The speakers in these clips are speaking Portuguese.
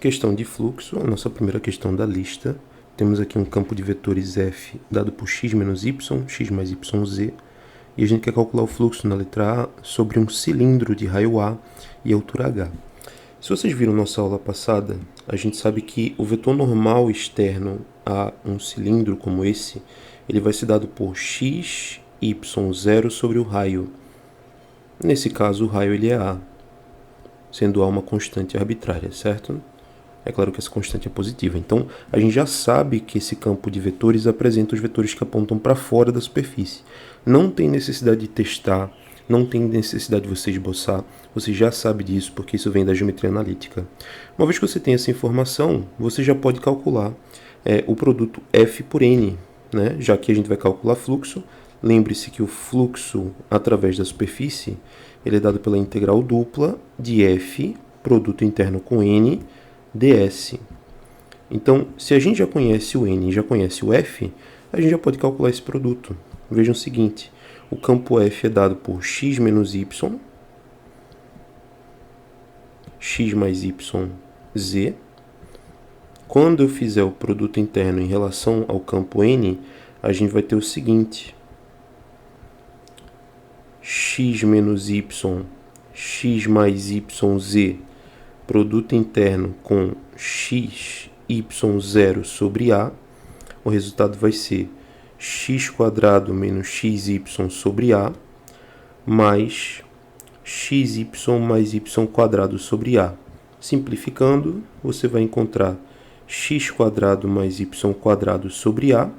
Questão de fluxo, a nossa primeira questão da lista. Temos aqui um campo de vetores f dado por x menos y, x mais yz, e a gente quer calcular o fluxo na letra A sobre um cilindro de raio A e altura h. Se vocês viram nossa aula passada, a gente sabe que o vetor normal externo a um cilindro como esse, ele vai ser dado por x, y0 sobre o raio. Nesse caso, o raio ele é A, sendo A uma constante arbitrária, certo? É claro que essa constante é positiva. Então, a gente já sabe que esse campo de vetores apresenta os vetores que apontam para fora da superfície. Não tem necessidade de testar, não tem necessidade de você esboçar. Você já sabe disso, porque isso vem da geometria analítica. Uma vez que você tem essa informação, você já pode calcular o produto F por N, né? Já que a gente vai calcular fluxo. Lembre-se que o fluxo através da superfície ele é dado pela integral dupla de F, produto interno com N, ds. Então, se a gente já conhece o N e já conhece o F, a gente já pode calcular esse produto. Vejam o seguinte, o campo F é dado por x menos y, x mais yz. Quando eu fizer o produto interno em relação ao campo N, a gente vai ter o seguinte, x menos y, x mais yz, produto interno com x, y0 sobre A, o resultado vai ser x² menos xy sobre A, mais xy mais y² sobre A. Simplificando, você vai encontrar x² mais y² sobre A,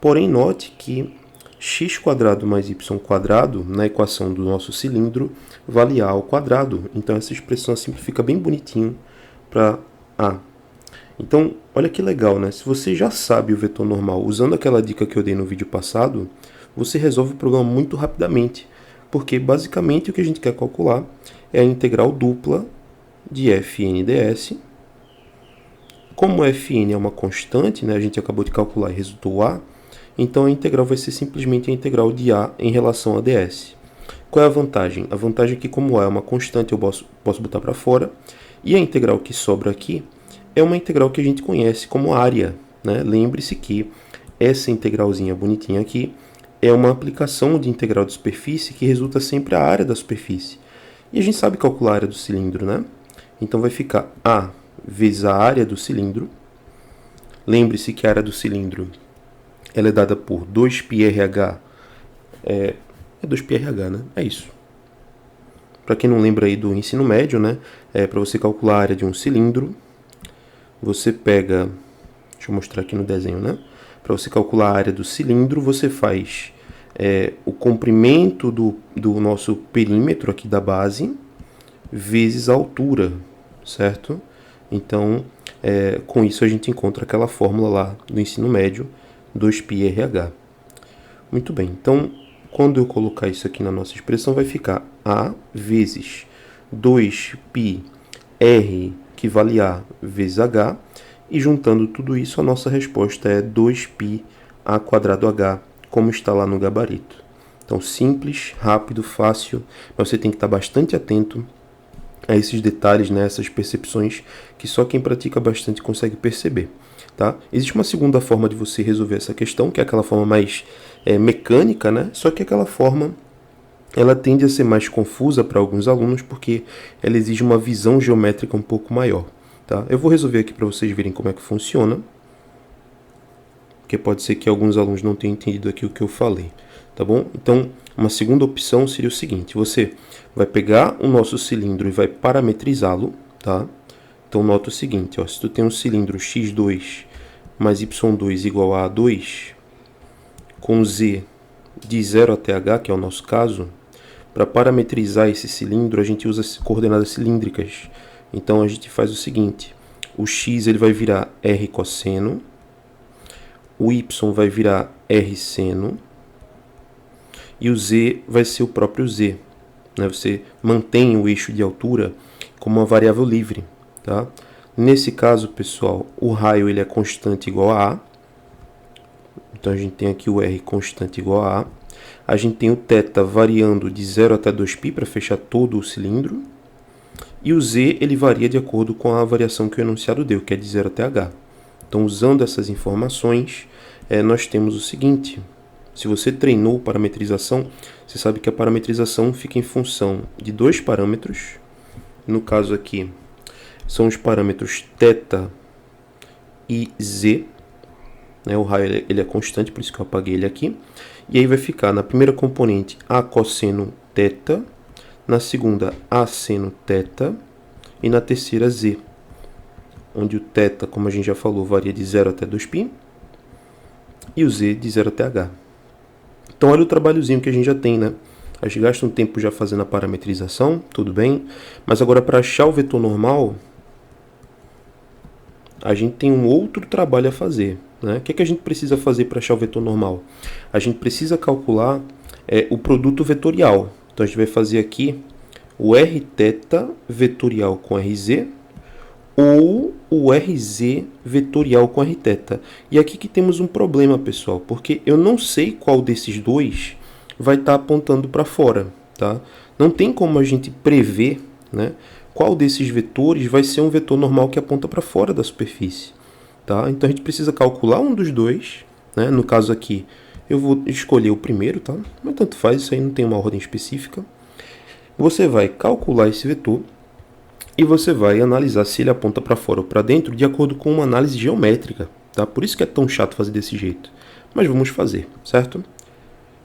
porém note que x² mais y² na equação do nosso cilindro vale A ao quadrado. Então essa expressão simplifica bem bonitinho para A. Então, olha que legal, né? Se você já sabe o vetor normal usando aquela dica que eu dei no vídeo passado, você resolve o problema muito rapidamente. Porque basicamente o que a gente quer calcular é a integral dupla de Fn ds. Como Fn é uma constante, né? A gente acabou de calcular e resultou A, então a integral vai ser simplesmente a integral de A em relação a ds. Qual é a vantagem? A vantagem é que como A é uma constante, eu posso botar para fora, e a integral que sobra aqui é uma integral que a gente conhece como área, né? Lembre-se que essa integralzinha bonitinha aqui é uma aplicação de integral de superfície que resulta sempre a área da superfície. E a gente sabe calcular a área do cilindro, né? Então vai ficar A vezes a área do cilindro. Lembre-se que a área do cilindro ela é dada por 2πrh, é 2πrh, né? É isso. Para quem não lembra aí do ensino médio, né? Para você calcular a área de um cilindro, você pega, deixa eu mostrar aqui no desenho, né? Para você calcular a área do cilindro, você faz o comprimento do nosso perímetro aqui da base vezes a altura, certo? Então, com isso a gente encontra aquela fórmula lá do ensino médio, 2πrh. Muito bem, então, quando eu colocar isso aqui na nossa expressão, vai ficar A vezes 2πr, que vale A, vezes H, e juntando tudo isso, a nossa resposta é 2πa²h, como está lá no gabarito. Então, simples, rápido, fácil, mas você tem que estar bastante atento a esses detalhes, né, essas percepções que só quem pratica bastante consegue perceber. Tá? Existe uma segunda forma de você resolver essa questão, que é aquela forma mais mecânica, né? Só que aquela forma ela tende a ser mais confusa para alguns alunos, porque ela exige uma visão geométrica um pouco maior. Tá? Eu vou resolver aqui para vocês verem como é que funciona, porque pode ser que alguns alunos não tenham entendido aqui o que eu falei. Tá bom? Então, uma segunda opção seria o seguinte, você vai pegar o nosso cilindro e vai parametrizá-lo, tá? Então, nota o seguinte, ó, se tu tem um cilindro x2 mais y2 igual a A2, com z de 0 até h, que é o nosso caso, para parametrizar esse cilindro, a gente usa coordenadas cilíndricas. Então, a gente faz o seguinte, o x ele vai virar r cosseno, o y vai virar r seno, e o z vai ser o próprio z. Né? Você mantém o eixo de altura como uma variável livre. Tá? Nesse caso, pessoal, o raio ele é constante igual a A. Então, a gente tem aqui o R constante igual a A. A gente tem o θ variando de 0 até 2π para fechar todo o cilindro. E o z ele varia de acordo com a variação que o enunciado deu, que é de 0 até h. Então, usando essas informações, nós temos o seguinte. Se você treinou parametrização, você sabe que a parametrização fica em função de dois parâmetros. No caso aqui, são os parâmetros θ e z. O raio ele é constante, por isso que eu apaguei ele aqui. E aí vai ficar na primeira componente a cosseno θ, na segunda a seno θ e na terceira z, onde o θ, como a gente já falou, varia de 0 até 2π e o z de 0 até h. Então olha o trabalhozinho que a gente já tem, né? A gente gasta um tempo já fazendo a parametrização, tudo bem, mas agora para achar o vetor normal, a gente tem um outro trabalho a fazer. O que a gente precisa fazer para achar o vetor normal? A gente precisa calcular o produto vetorial. Então a gente vai fazer aqui o rθ vetorial com rz ou o rz vetorial com rθ. E aqui que temos um problema, pessoal, porque eu não sei qual desses dois vai estar apontando para fora. Tá? Não tem como a gente prever, qual desses vetores vai ser um vetor normal que aponta para fora da superfície. Tá? Então a gente precisa calcular um dos dois. No caso aqui, eu vou escolher o primeiro, tá? Mas tanto faz, isso aí não tem uma ordem específica. Você vai calcular esse vetor e você vai analisar se ele aponta para fora ou para dentro de acordo com uma análise geométrica. Tá? Por isso que é tão chato fazer desse jeito. Mas vamos fazer, certo?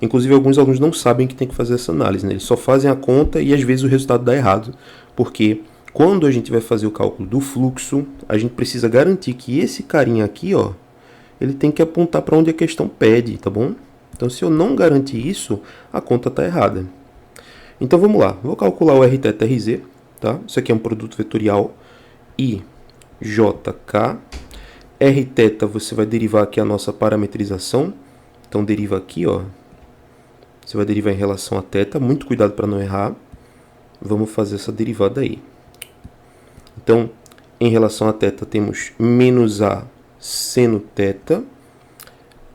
Inclusive, alguns alunos não sabem que tem que fazer essa análise. Eles só fazem a conta e às vezes o resultado dá errado, porque quando a gente vai fazer o cálculo do fluxo, a gente precisa garantir que esse carinha aqui, ó, ele tem que apontar para onde a questão pede, tá bom? Então, se eu não garantir isso, a conta está errada. Então, vamos lá. Vou calcular o rθ/rz, tá? Isso aqui é um produto vetorial I, J, K. Rθ, você vai derivar aqui a nossa parametrização. Então, deriva aqui, ó. Você vai derivar em relação a θ. Muito cuidado para não errar. Vamos fazer essa derivada aí. Então, em relação a θ, temos menos a seno θ,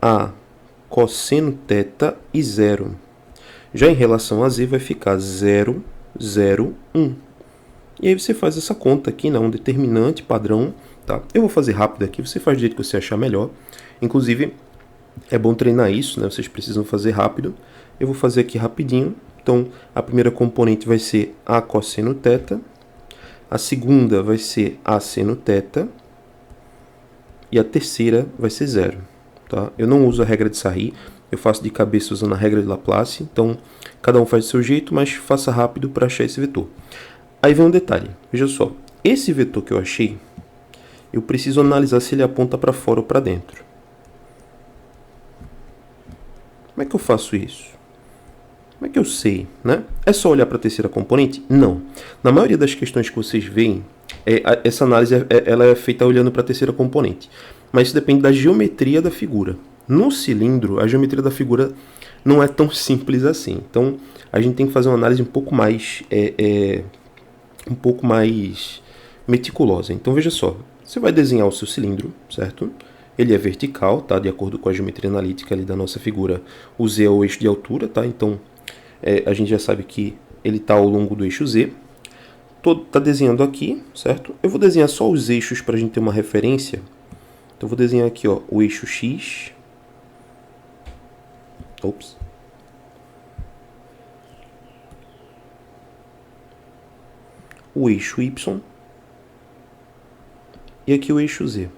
a cosseno θ e 0. Já em relação a z, vai ficar 0, 0, 1. E aí você faz essa conta aqui, um determinante padrão. Tá? Eu vou fazer rápido aqui, você faz do jeito que você achar melhor. Inclusive, é bom treinar isso, vocês precisam fazer rápido. Eu vou fazer aqui rapidinho. Então, a primeira componente vai ser a cosseno θ. A segunda vai ser a seno θ. E a terceira vai ser 0. Tá? Eu não uso a regra de Sarri. Eu faço de cabeça usando a regra de Laplace. Então, cada um faz do seu jeito, mas faça rápido para achar esse vetor. Aí vem um detalhe. Veja só. Esse vetor que eu achei, eu preciso analisar se ele aponta para fora ou para dentro. Como é que eu faço isso? Como é que eu sei, É só olhar para a terceira componente? Não. Na maioria das questões que vocês veem, essa análise ela é feita olhando para a terceira componente. Mas isso depende da geometria da figura. No cilindro, a geometria da figura não é tão simples assim. Então, a gente tem que fazer uma análise um pouco mais meticulosa. Então, veja só. Você vai desenhar o seu cilindro, certo? Ele é vertical, tá? De acordo com a geometria analítica ali da nossa figura. O z é o eixo de altura, tá? Então, a gente já sabe que ele está ao longo do eixo z. Tá desenhando aqui, certo? Eu vou desenhar só os eixos para a gente ter uma referência. Então, eu vou desenhar aqui, ó, o eixo x. Ops. O eixo y. E aqui o eixo z.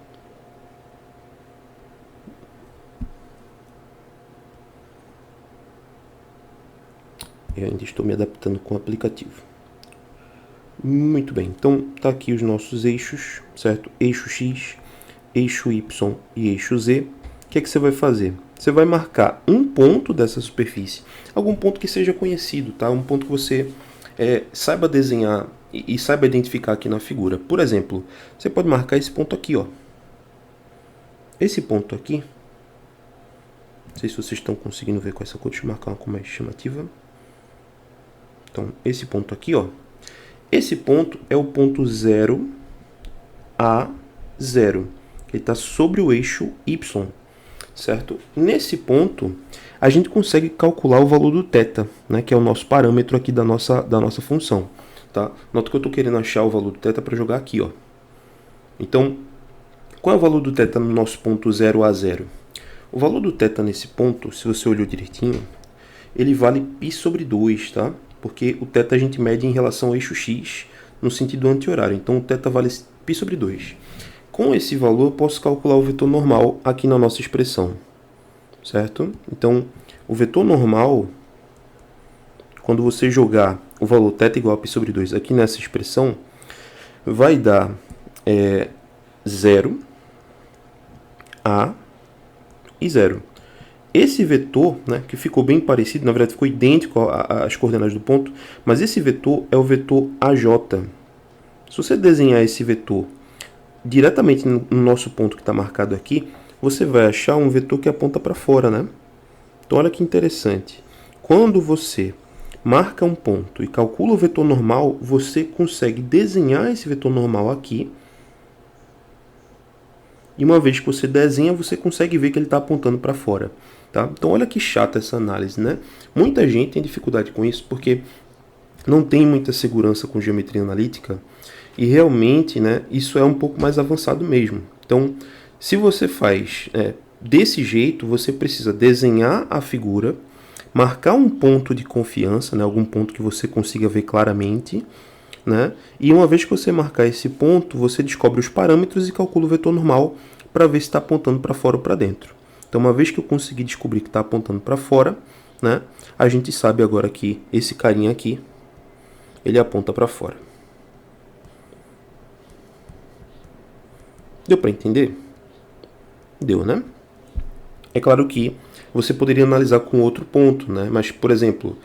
Eu ainda estou me adaptando com o aplicativo. Muito bem, então tá aqui os nossos eixos, certo? Eixo X, eixo Y e eixo Z. O que é que você vai fazer? Você vai marcar um ponto dessa superfície, algum ponto que seja conhecido, tá? Um ponto que você saiba desenhar e saiba identificar aqui na figura. Por exemplo, você pode marcar esse ponto aqui, ó. Esse ponto aqui, não sei se vocês estão conseguindo ver com essa cor, deixa eu marcar uma cor mais chamativa. Então, esse ponto aqui, ó. Esse ponto é o ponto 0 a 0. Ele está sobre o eixo Y, certo? Nesse ponto, a gente consegue calcular o valor do θ, que é o nosso parâmetro aqui da nossa função. tá? Nota que eu estou querendo achar o valor do θ para jogar aqui, ó. Então, qual é o valor do θ no nosso ponto 0 a 0? O valor do θ nesse ponto, se você olhou direitinho, ele vale π sobre 2, tá? Porque o θ a gente mede em relação ao eixo x no sentido anti-horário. Então, o θ vale π sobre 2. Com esse valor, eu posso calcular o vetor normal aqui na nossa expressão, certo? Então, o vetor normal, quando você jogar o valor θ igual a π sobre 2 aqui nessa expressão, vai dar 0, A e 0. Esse vetor, né, que ficou bem parecido, na verdade ficou idêntico às coordenadas do ponto, mas esse vetor é o vetor AJ. Se você desenhar esse vetor diretamente no nosso ponto que está marcado aqui, você vai achar um vetor que aponta para fora, né? Então olha que interessante. Quando você marca um ponto e calcula o vetor normal, você consegue desenhar esse vetor normal aqui. E uma vez que você desenha, você consegue ver que ele está apontando para fora. Tá? Então olha que chata essa análise, né? Muita gente tem dificuldade com isso porque não tem muita segurança com geometria analítica e realmente, né, isso é um pouco mais avançado mesmo. Então, se você faz desse jeito, você precisa desenhar a figura, marcar um ponto de confiança, né, algum ponto que você consiga ver claramente, né? E uma vez que você marcar esse ponto, você descobre os parâmetros e calcula o vetor normal para ver se está apontando para fora ou para dentro. Então, uma vez que eu consegui descobrir que está apontando para fora, né, a gente sabe agora que esse carinha aqui, ele aponta para fora. Deu para entender? Deu, né? É claro que você poderia analisar com outro ponto, né? Mas, por exemplo,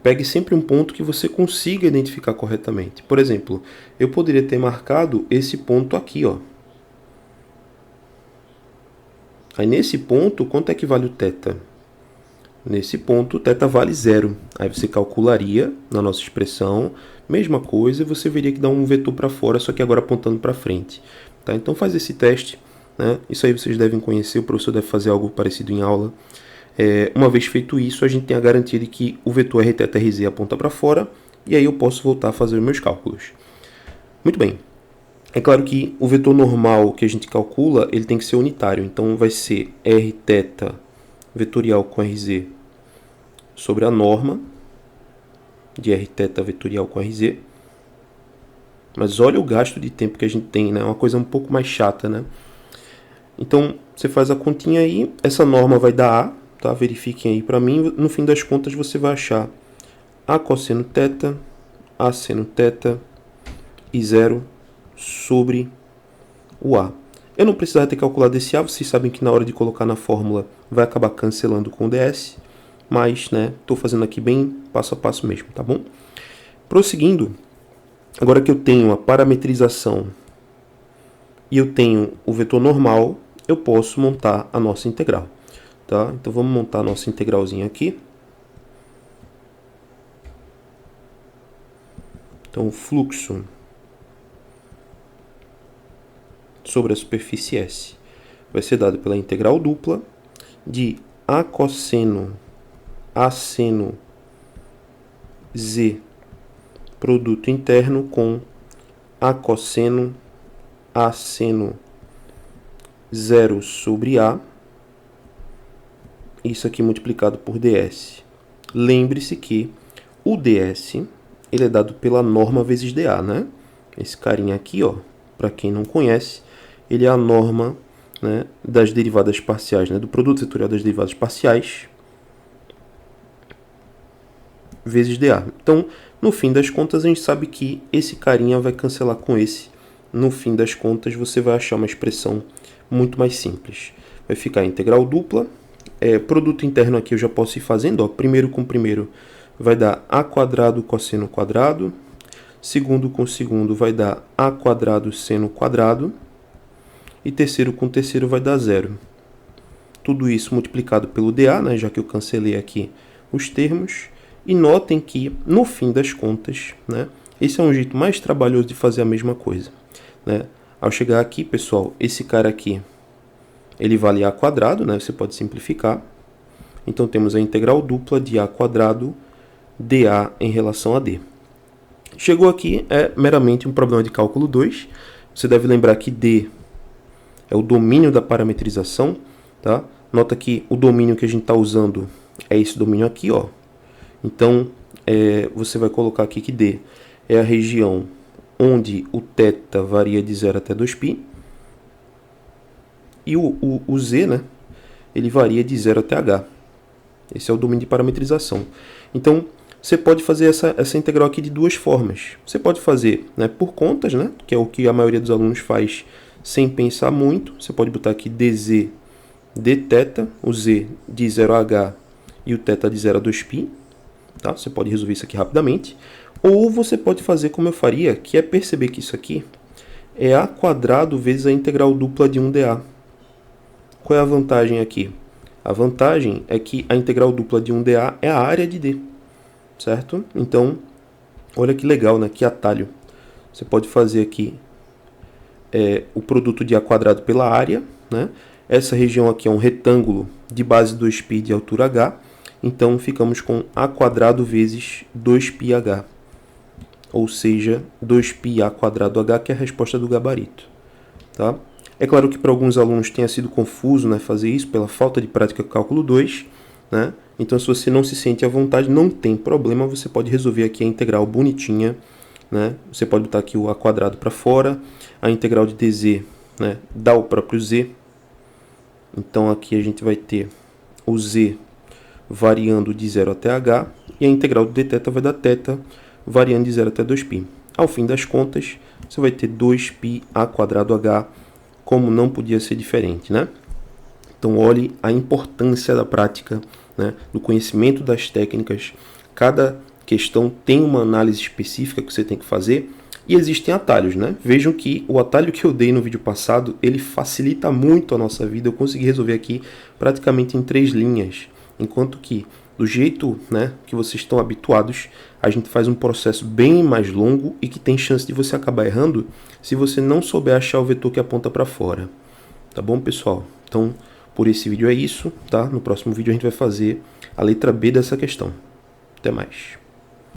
pegue sempre um ponto que você consiga identificar corretamente. Por exemplo, eu poderia ter marcado esse ponto aqui, ó. Aí nesse ponto, quanto é que vale o θ? Nesse ponto, o θ vale 0. Aí você calcularia na nossa expressão, mesma coisa, e você veria que dá um vetor para fora, só que agora apontando para frente. Tá? Então faz esse teste, né? Isso aí vocês devem conhecer, o professor deve fazer algo parecido em aula. Uma vez feito isso, a gente tem a garantia de que o vetor Rθ/Rz aponta para fora, e aí eu posso voltar a fazer os meus cálculos. Muito bem. É claro que o vetor normal que a gente calcula, ele tem que ser unitário. Então, vai ser Rθ vetorial com Rz sobre a norma de Rθ vetorial com Rz. Mas olha o gasto de tempo que a gente tem, né? É uma coisa um pouco mais chata, né? Então, você faz a continha aí. Essa norma vai dar A, tá? Verifiquem aí para mim. No fim das contas, você vai achar A cosseno θ, A seno θ e 0 sobre o A. Eu não precisava ter calculado esse A, vocês sabem que na hora de colocar na fórmula vai acabar cancelando com o ds, mas, né, estou fazendo aqui bem passo a passo mesmo, tá bom? Prosseguindo, agora que eu tenho a parametrização e eu tenho o vetor normal, eu posso montar a nossa integral, tá? Então vamos montar a nossa integralzinha aqui. Então o fluxo sobre a superfície S vai ser dado pela integral dupla de A cosseno A seno Z produto interno com A cosseno A seno 0 sobre A, isso aqui multiplicado por ds. Lembre-se que o ds ele é dado pela norma vezes dA, né? Esse carinha aqui, ó, para quem não conhece, ele é a norma, né, das derivadas parciais, né, do produto vetorial das derivadas parciais vezes dA. Então, no fim das contas, a gente sabe que esse carinha vai cancelar com esse. No fim das contas, você vai achar uma expressão muito mais simples. Vai ficar a integral dupla. Produto interno aqui eu já posso ir fazendo. Ó, primeiro com primeiro vai dar A quadrado cosseno quadrado. Segundo com segundo vai dar A quadrado seno quadrado. E terceiro com terceiro vai dar 0. Tudo isso multiplicado pelo dA, né, já que eu cancelei aqui os termos. E notem que, no fim das contas, né, esse é um jeito mais trabalhoso de fazer a mesma coisa, né? Ao chegar aqui, pessoal, esse cara aqui, ele vale A quadrado, né? Você pode simplificar. Então, temos a integral dupla de A quadrado dA em relação a D. Chegou aqui, é meramente um problema de cálculo 2. Você deve lembrar que D é o domínio da parametrização, tá? Nota que o domínio que a gente está usando é esse domínio aqui, ó. Então, você vai colocar aqui que D é a região onde o θ varia de 0 até 2π. E o Z, né, ele varia de 0 até H. Esse é o domínio de parametrização. Então, você pode fazer essa integral aqui de duas formas. Você pode fazer, né, por contas, né, que é o que a maioria dos alunos faz sem pensar muito. Você pode botar aqui dz dθ, o z de 0 a h e o θ de 0 a 2π. Tá? Você pode resolver isso aqui rapidamente. Ou você pode fazer como eu faria, que é perceber que isso aqui é a quadrado vezes a integral dupla de 1dA. Qual é a vantagem aqui? A vantagem é que a integral dupla de 1dA é a área de D, certo? Então, olha que legal, né? Que atalho. Você pode fazer aqui o produto de A quadrado pela área, né? Essa região aqui é um retângulo de base 2π de altura h, então ficamos com A quadrado vezes 2πh, ou seja, 2πa quadrado h, que é a resposta do gabarito, tá? É claro que para alguns alunos tenha sido confuso, né, fazer isso pela falta de prática com cálculo 2, né? Então, se você não se sente à vontade, não tem problema, você pode resolver aqui a integral bonitinha, né? Você pode botar aqui o a quadrado para fora, a integral de dz, né, dá o próprio z. Então, aqui a gente vai ter o z variando de 0 até h, e a integral do dθ vai dar θ variando de 0 até 2π. Ao fim das contas, você vai ter 2π a quadrado h, como não podia ser diferente, né? Então, olhe a importância da prática, né, do conhecimento das técnicas. Cada questão tem uma análise específica que você tem que fazer e existem atalhos, né? Vejam que o atalho que eu dei no vídeo passado, ele facilita muito a nossa vida. Eu consegui resolver aqui praticamente em 3 linhas, enquanto que do jeito, né, que vocês estão habituados, a gente faz um processo bem mais longo e que tem chance de você acabar errando se você não souber achar o vetor que aponta para fora. Tá bom, pessoal? Então, por esse vídeo é isso, tá? No próximo vídeo a gente vai fazer a letra B dessa questão. Até mais.